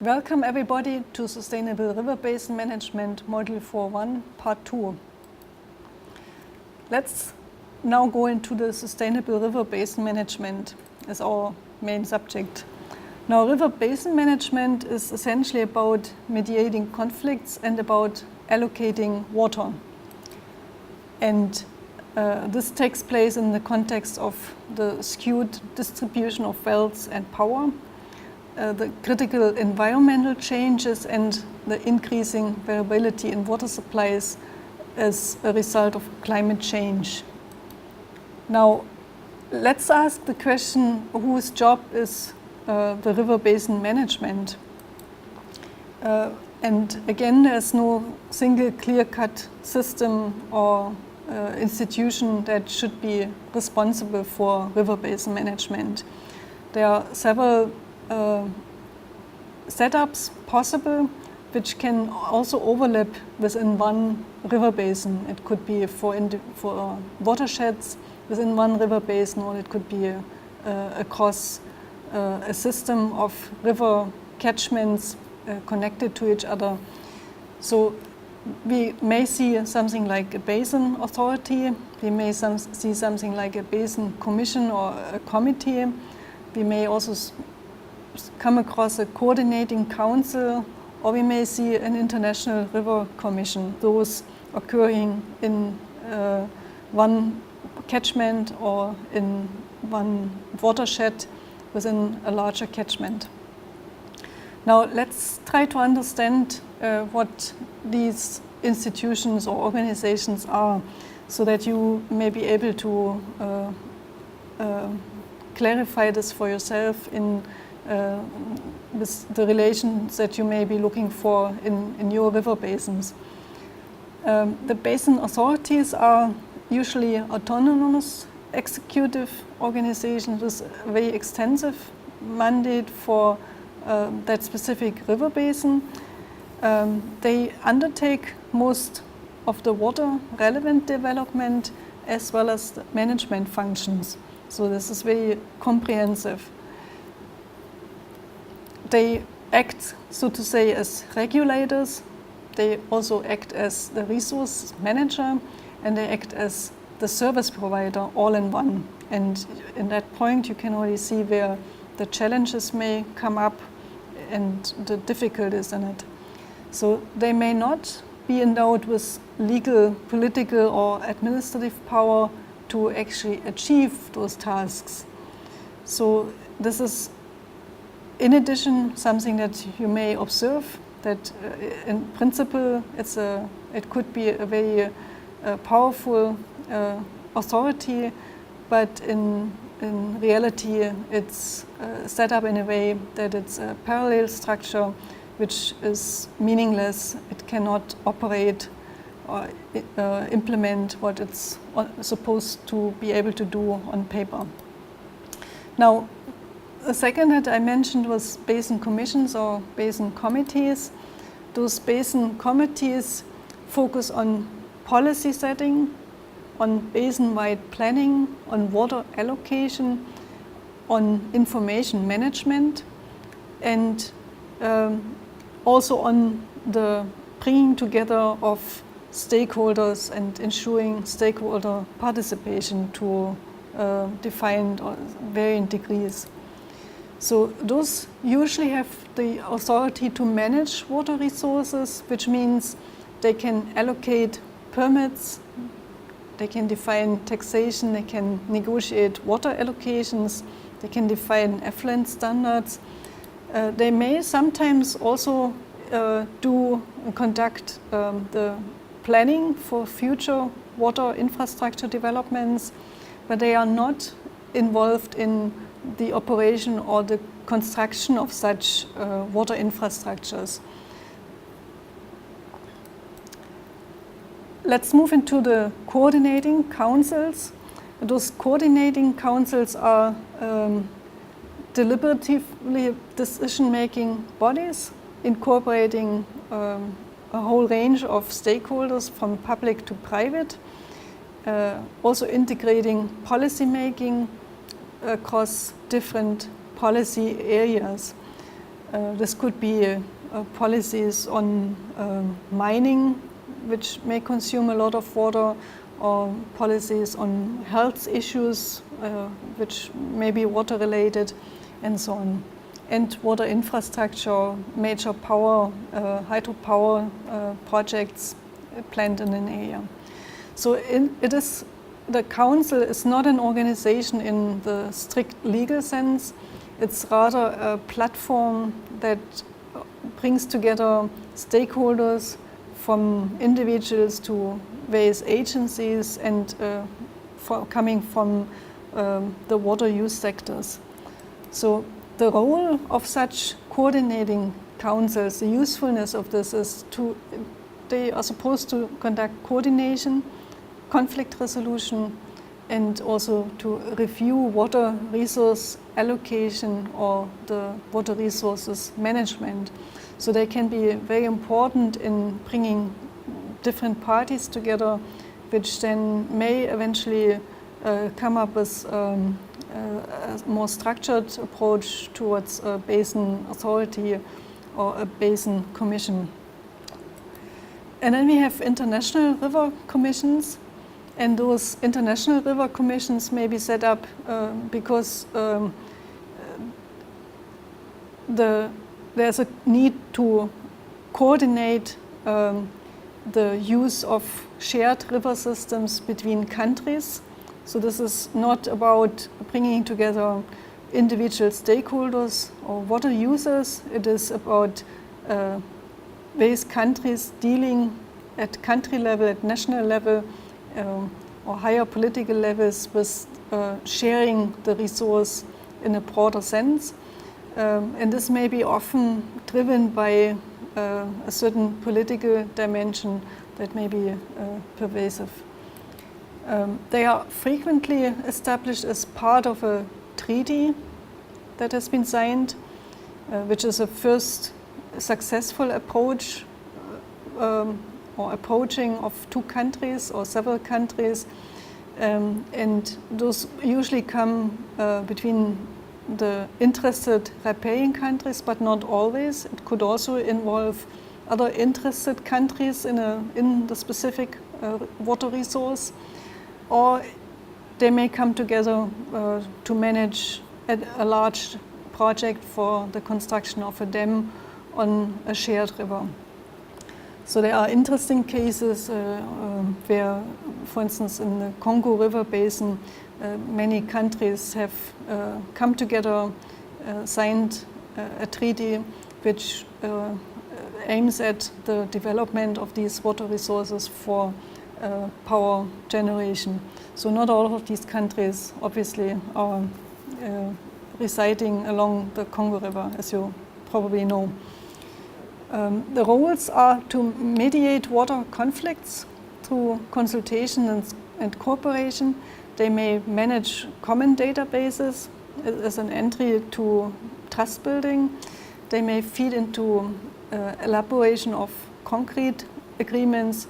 Welcome everybody to Sustainable River Basin Management Module 4.1 Part 2. Let's now go into the Sustainable River Basin Management as our main subject. Now, river basin management is essentially about mediating conflicts and about allocating water. And this takes place in the context of the skewed distribution of wealth and power, the critical environmental changes and the increasing variability in water supplies as a result of climate change. Now, let's ask the question, whose job is the river basin management? And again, there's no single clear-cut system or institution that should be responsible for river basin management. There are several setups possible, which can also overlap within one river basin. It could be for watersheds within one river basin, or it could be across a system of river catchments connected to each other. So we may see something like a basin authority, we may see something like a basin commission or a committee. We may also come across a coordinating council, or we may see an international river commission, those occurring in one catchment or in one watershed within a larger catchment. Now let's try to understand what these institutions or organizations are, so that you may be able to clarify this for yourself with the relations that you may be looking for in your river basins. The basin authorities are usually autonomous executive organizations with a very extensive mandate for that specific river basin. They undertake most of the water relevant development as well as the management functions. So this is very comprehensive. They act, so to say, as regulators. They also act as the resource manager, and they act as the service provider all in one. And in that point, you can already see where the challenges may come up and the difficulties in it. So they may not be endowed with legal, political, or administrative power to actually achieve those tasks. So this is, in addition, something that you may observe, that in principle it could be a very powerful authority, but in reality it's set up in a way that it's a parallel structure which is meaningless. It cannot operate or implement what it's supposed to be able to do on paper. Now, the second that I mentioned was basin commissions or basin committees. Those basin committees focus on policy setting, on basin-wide planning, on water allocation, on information management, and also on the bringing together of stakeholders and ensuring stakeholder participation to defined or varying degrees. So those usually have the authority to manage water resources, which means they can allocate permits, they can define taxation, they can negotiate water allocations, they can define effluent standards. They may sometimes also conduct the planning for future water infrastructure developments, but they are not involved in the operation or the construction of such water infrastructures. Let's move into the coordinating councils. Those coordinating councils are deliberatively decision-making bodies incorporating a whole range of stakeholders from public to private, also integrating policy making across different policy areas. This could be policies on mining, which may consume a lot of water, or policies on health issues, which may be water related, and so on. And water infrastructure, major power, hydropower projects planned in an area. So the council is not an organization in the strict legal sense. It's rather a platform that brings together stakeholders from individuals to various agencies and coming from the water use sectors. So the role of such coordinating councils, the usefulness of this is they are supposed to conduct coordination, conflict resolution, and also to review water resource allocation or the water resources management. So they can be very important in bringing different parties together, which then may eventually come up with a more structured approach towards a basin authority or a basin commission. And then we have international river commissions, and those international river commissions may be set up because there's a need to coordinate the use of shared river systems between countries. So this is not about bringing together individual stakeholders or water users. It is about various countries dealing at country level, at national level, or higher political levels with sharing the resource in a broader sense. And this may be often driven by a certain political dimension that may be pervasive. They are frequently established as part of a treaty that has been signed, which is a first successful approach or approaching of two countries or several countries, and those usually come between the interested riparian countries, but not always. It could also involve other interested countries in the specific water resource, or they may come together to manage a large project for the construction of a dam on a shared river. So there are interesting cases where, for instance, in the Congo River Basin, many countries have come together, signed a treaty which aims at the development of these water resources for power generation. So not all of these countries obviously are residing along the Congo River, as you probably know. The roles are to mediate water conflicts through consultation and cooperation. They may manage common databases as an entry to trust building. They may feed into elaboration of concrete agreements,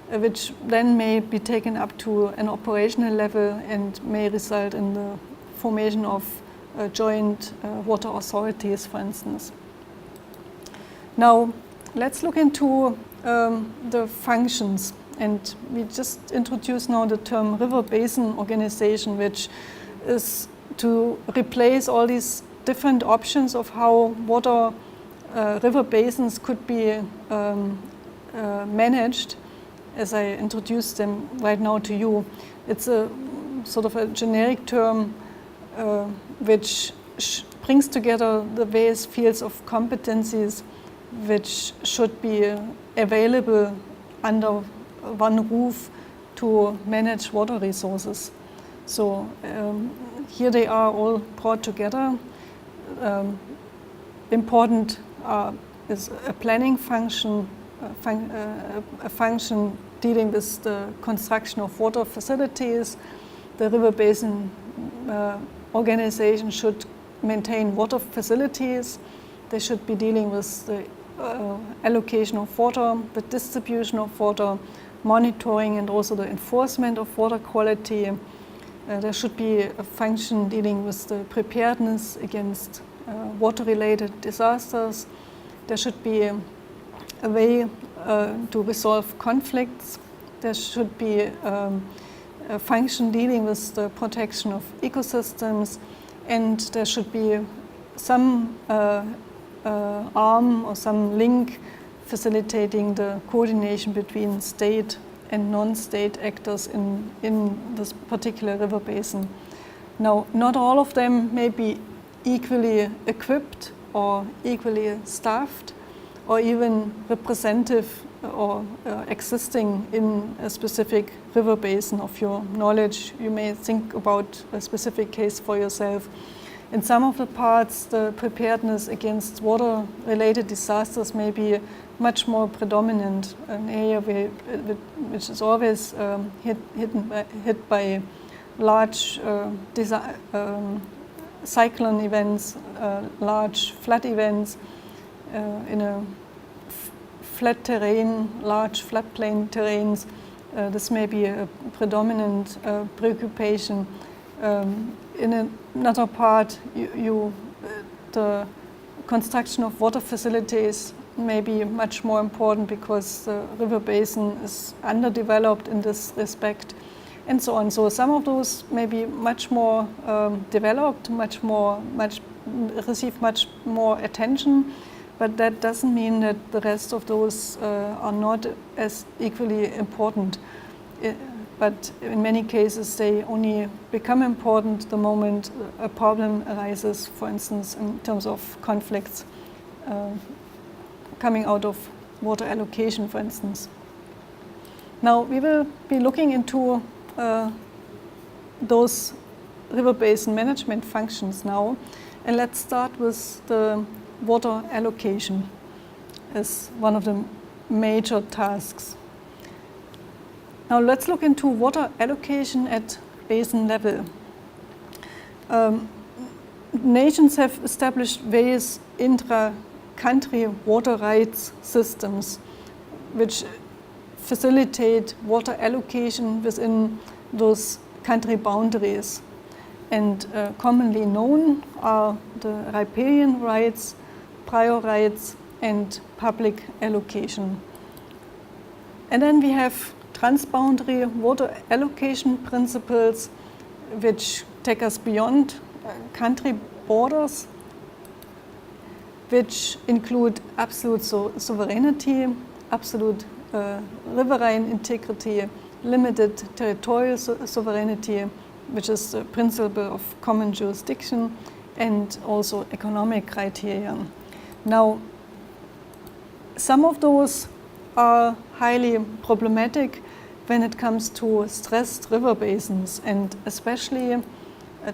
which then may be taken up to an operational level and may result in the formation of joint water authorities, for instance. Now, let's look into the functions. And we just introduced now the term river basin organization, which is to replace all these different options of how water river basins could be managed, as I introduced them right now to you. It's a sort of a generic term which brings together the various fields of competencies which should be available under one roof to manage water resources. So here they are all brought together. Important is a planning function, a function dealing with the construction of water facilities. The river basin organization should maintain water facilities. They should be dealing with the allocation of water, the distribution of water, monitoring, and also the enforcement of water quality. There should be a function dealing with the preparedness against water-related disasters. There should be a way to resolve conflicts. There should be a function dealing with the protection of ecosystems, and there should be some arm or some link facilitating the coordination between state and non-state actors in this particular river basin. Now, not all of them may be equally equipped or equally staffed or even representative or existing in a specific river basin of your knowledge. You may think about a specific case for yourself. In some of the parts, the preparedness against water-related disasters may be much more predominant, an area which is always hit by large cyclone events, large flood events in a flat terrain, large floodplain terrains. This may be a predominant preoccupation. In another part, the construction of water facilities may be much more important because the river basin is underdeveloped in this respect, and so on. So some of those may be much more developed, receive much more attention, but that doesn't mean that the rest of those are not as equally important. But in many cases, they only become important the moment a problem arises, for instance, in terms of conflicts coming out of water allocation, for instance. Now, we will be looking into those river basin management functions now, and let's start with the water allocation as one of the major tasks. Now let's look into water allocation at basin level. Nations have established various intra-country water rights systems which facilitate water allocation within those country boundaries. And commonly known are the riparian rights, prior rights, and public allocation. And then we have transboundary water allocation principles which take us beyond country borders, which include absolute sovereignty, absolute riverine integrity, limited territorial sovereignty, which is the principle of common jurisdiction, and also economic criteria. Now, some of those are highly problematic when it comes to stressed river basins, and especially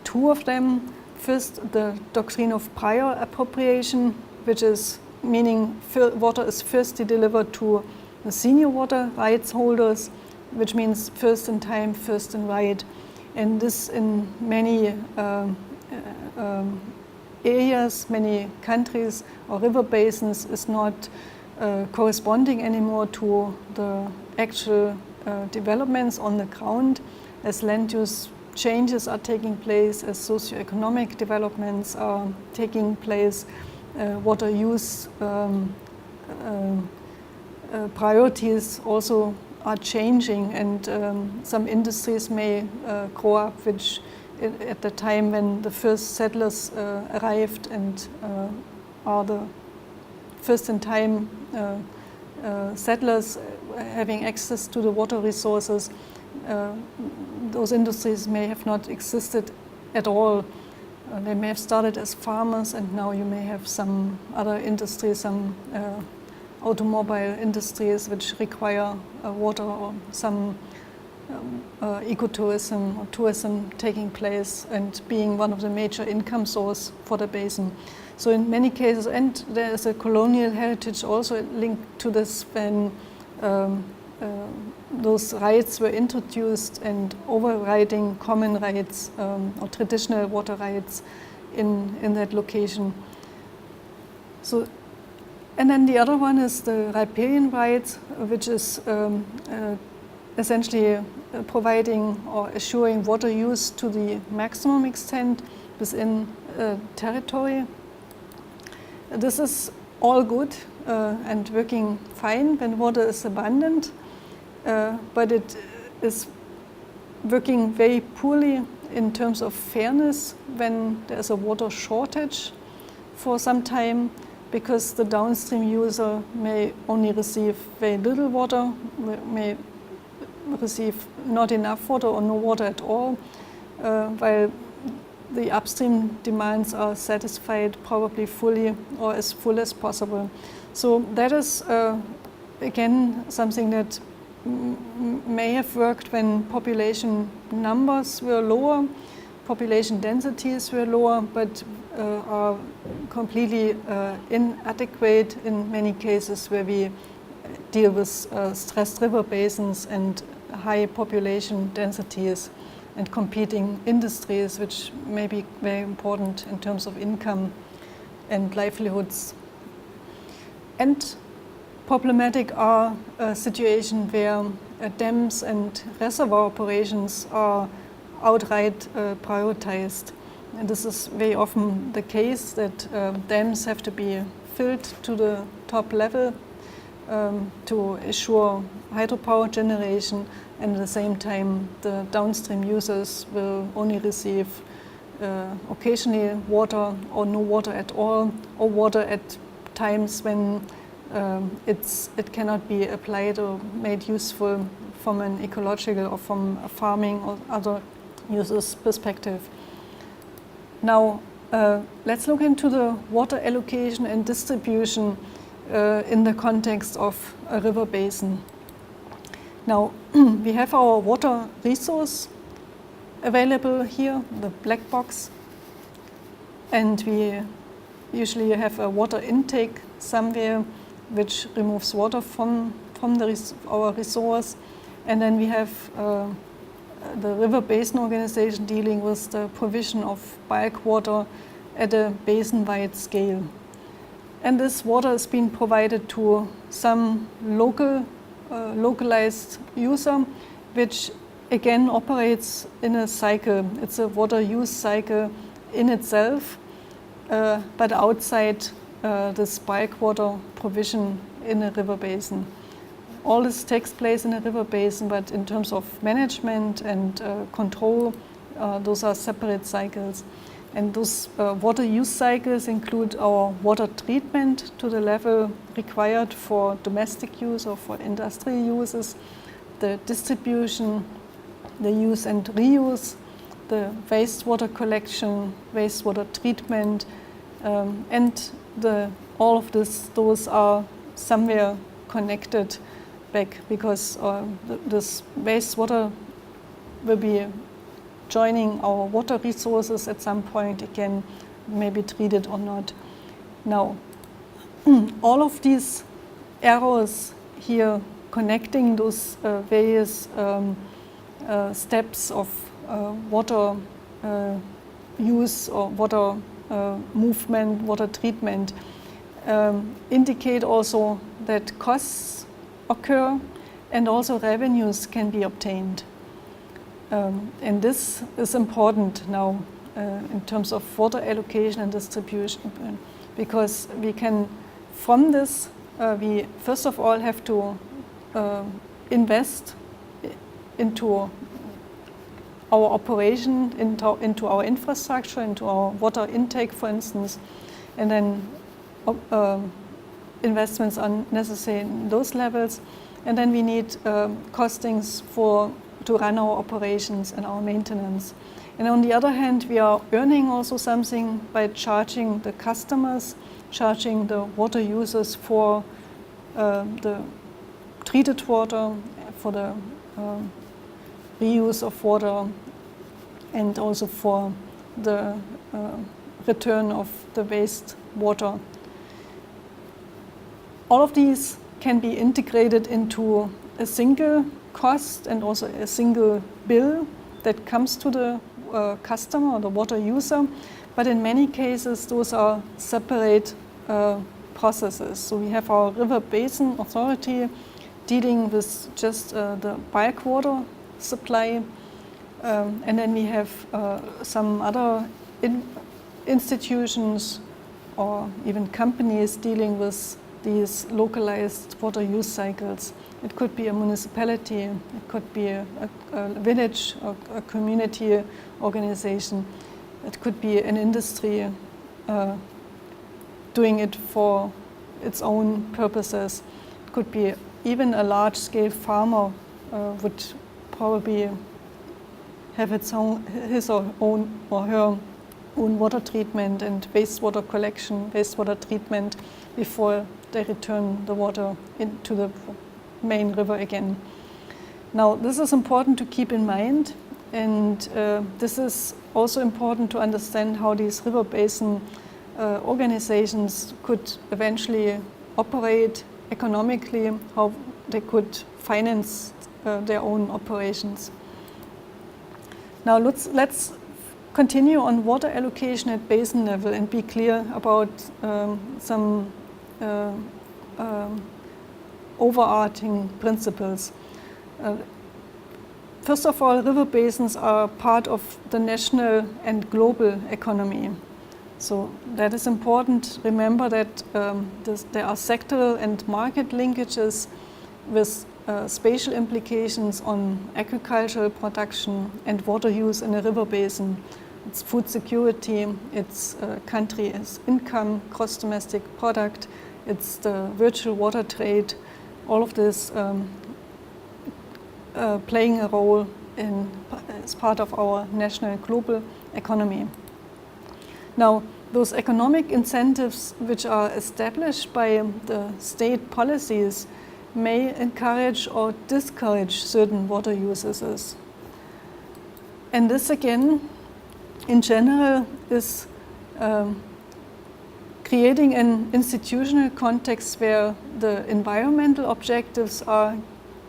two of them. First, the doctrine of prior appropriation, which is meaning water is firstly delivered to the senior water rights holders, which means first in time, first in right. And this in many areas, many countries or river basins is not corresponding anymore to the actual developments on the ground, as land use changes are taking place, as socioeconomic developments are taking place, water use priorities also are changing, and some industries may grow up which at the time when the first settlers arrived and are the first in time settlers having access to the water resources, those industries may have not existed at all. They may have started as farmers, and now you may have some other industries, some automobile industries which require water, or some ecotourism or tourism taking place and being one of the major income source for the basin. So in many cases, and there is a colonial heritage also linked to this, when those rights were introduced and overriding common rights or traditional water rights in that location. So, and then the other one is the riparian rights, which is essentially providing or assuring water use to the maximum extent within territory. this is all good and working fine when water is abundant, but it is working very poorly in terms of fairness when there's a water shortage for some time, because the downstream user may only receive very little water, may receive not enough water or no water at all, while the upstream demands are satisfied probably fully or as full as possible. So that is again something that may have worked when population numbers were lower, population densities were lower, but are completely inadequate in many cases where we deal with stressed river basins and high population densities and competing industries, which may be very important in terms of income and livelihoods. And problematic are a situation where dams and reservoir operations are outright prioritized. And this is very often the case, that dams have to be filled to the top level to assure hydropower generation, and at the same time the downstream users will only receive occasionally water or no water at all, or water at times when it cannot be applied or made useful from an ecological or from a farming or other users' perspective. Now let's look into the water allocation and distribution in the context of a river basin. Now we have our water resource available here, the black box, and we usually have a water intake somewhere which removes water from our resource, and then we have the River Basin Organization dealing with the provision of bulk water at a basin-wide scale. And this water is being provided to some localized user, which again operates in a cycle. It's a water use cycle in itself, but outside this bulk water provision in a river basin. All this takes place in a river basin, but in terms of management and control, those are separate cycles. And those water use cycles include our water treatment to the level required for domestic use or for industrial uses, the distribution, the use and reuse, the wastewater collection, wastewater treatment, and all of those are somewhere connected back, because this wastewater will be joining our water resources at some point. It can maybe treated or not. Now, all of these arrows here connecting those various steps of water use or water movement, water treatment, indicate also that costs occur and also revenues can be obtained. And this is important now in terms of water allocation and distribution, because we can, from this, we first of all have to invest into our operation, into our infrastructure, into our water intake, for instance, and then investments are necessary in those levels. And then we need costings to run our operations and our maintenance. And on the other hand, we are earning also something by charging the customers, charging the water users for the treated water, for the reuse of water, and also for the return of the waste water. All of these can be integrated into a single cost and also a single bill that comes to the customer or the water user, but in many cases those are separate processes. So we have our River Basin Authority dealing with just the bulk water supply, and then we have some other institutions or even companies dealing with these localized water use cycles. It could be a municipality, it could be a village or a community organization, it could be an industry doing it for its own purposes. It could be even a large-scale farmer would probably have his or her own water treatment and wastewater collection, wastewater treatment before they return the water into the main river again. Now, this is important to keep in mind, and this is also important to understand how these river basin organizations could eventually operate economically, how they could finance their own operations. Now let's continue on water allocation at basin level and be clear about some overarching principles. First of all, river basins are part of the national and global economy. So that is important. Remember that there are sectoral and market linkages with spatial implications on agricultural production and water use in a river basin. It's food security, it's country's income, gross domestic product, it's the virtual water trade, all of this playing a role as part of our national and global economy. Now, those economic incentives which are established by the state policies may encourage or discourage certain water uses. And this again, in general, is creating an institutional context where the environmental objectives are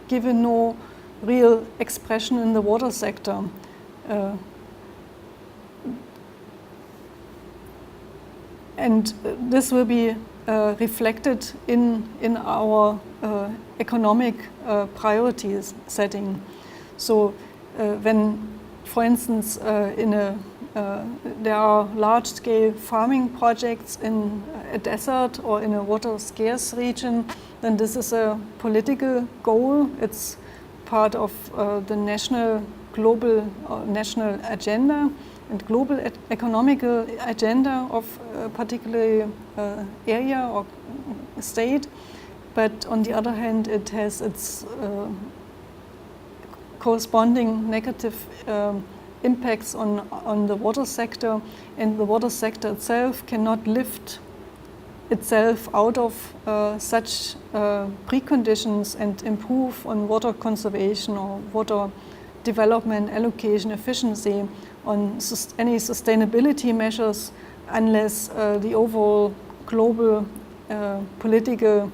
given no real expression in the water sector. And this will be reflected in our economic priorities setting. So when, for instance, there are large-scale farming projects in a desert or in a water-scarce region, then this is a political goal. It's part of the national, global, national agenda and global economical agenda of a particular area or state. But on the other hand, it has its corresponding negative impacts on the water sector, and the water sector itself cannot lift itself out of such preconditions and improve on water conservation or water development, allocation, efficiency, on any sustainability measures unless the overall global political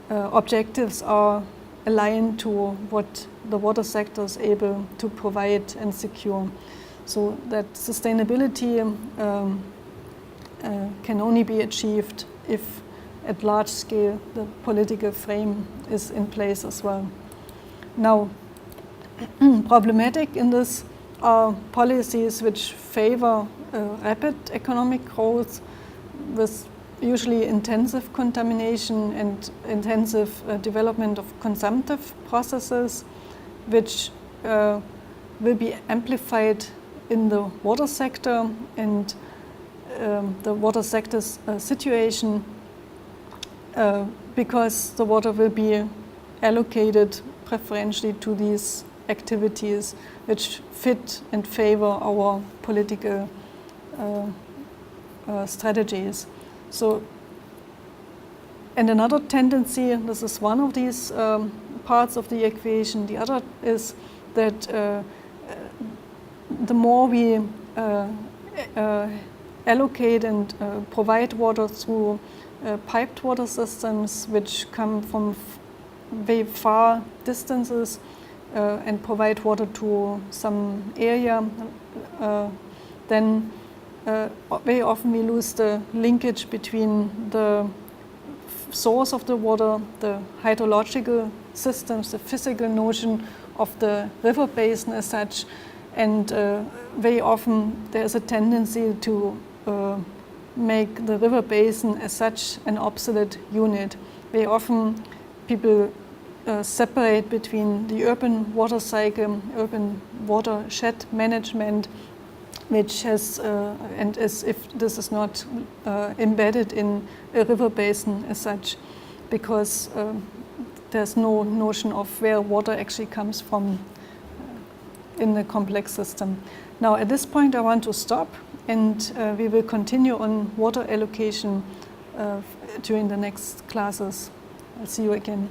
objectives are aligned to what the water sector is able to provide and secure. So that sustainability can only be achieved if at large scale the political frame is in place as well. Now, problematic in this are policies which favor rapid economic growth with usually intensive contamination and intensive development of consumptive processes, which will be amplified in the water sector and the water sector's situation because the water will be allocated preferentially to these activities which fit and favor our political strategies. So, and another tendency, this is one of these parts of the equation, the other is that the more we allocate and provide water through piped water systems which come from very far distances and provide water to some area, then very often we lose the linkage between the source of the water, the hydrological systems, the physical notion of the river basin as such, And very often there is a tendency to make the river basin as such an obsolete unit. Very often people separate between the urban water cycle, urban watershed management, which has, and as if this is not embedded in a river basin as such, because there's no notion of where water actually comes from in the complex system. Now at this point I want to stop, and we will continue on water allocation during the next classes. I'll see you again.